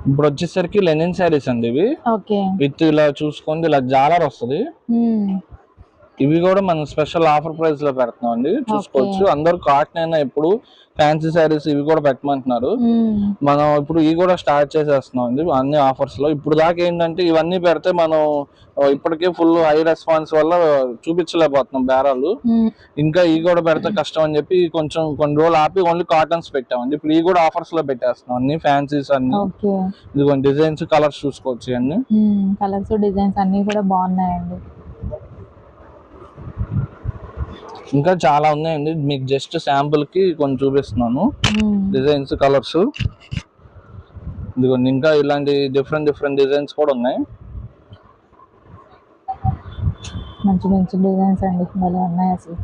ఇప్పుడు వచ్చేసరికి లెనిన్ శారీస్ అండి ఇవి. ఓకే. విత్ ఇలా చూసుకోండి, ఇలా జాలర్ వస్తుంది. ఇవి కూడా మనం స్పెషల్ ఆఫర్ ప్రైస్ లో పెడుతున్నాం అండి, చూసుకోవచ్చు. అందరు కాటన్ అయినా ఇప్పుడు ఫ్యాన్సీ శారీస్ ఇవి కూడా పెట్టమంటున్నారు. మనం ఇప్పుడు ఇవి కూడా స్టార్ట్ చేసేస్తున్నాం అండి అన్ని ఆఫర్స్ లో. ఇప్పుడు దాకా ఏంటంటే ఇవన్నీ పెడితే మనం ఇప్పటికే ఫుల్ హై రెస్పాన్స్ వల్ల చూపించలేకపోతున్నాం బేరాలు. ఇంకా ఇవి కూడా పెడితే కష్టం అని చెప్పి కొంచెం కొన్ని రోజులు ఆపి ఓన్లీ కాటన్స్ పెట్టామండి. ఇప్పుడు ఇవి కూడా ఆఫర్స్ లో పెట్టేస్తున్నాం అన్ని ఫ్యాన్సీస్ అన్ని. ఇది డిజైన్స్ కలర్స్ చూసుకోవచ్చు. అన్ని కలర్స్ డిజైన్స్ అన్ని కూడా బాగున్నాయండి. ఇంకా చాలా ఉన్నాయండి, మీకు జస్ట్ శాంపుల్ కి కొన్ని చూపిస్తున్నాను డిజైన్స్ కలర్స్. ఇదిగోండి ఇంకా ఇలాంటి డిఫరెంట్ డిజైన్స్ కూడా ఉన్నాయి. మంచి మంచి డిజైన్స్ అండి, భలే ఉన్నాయి అసలు.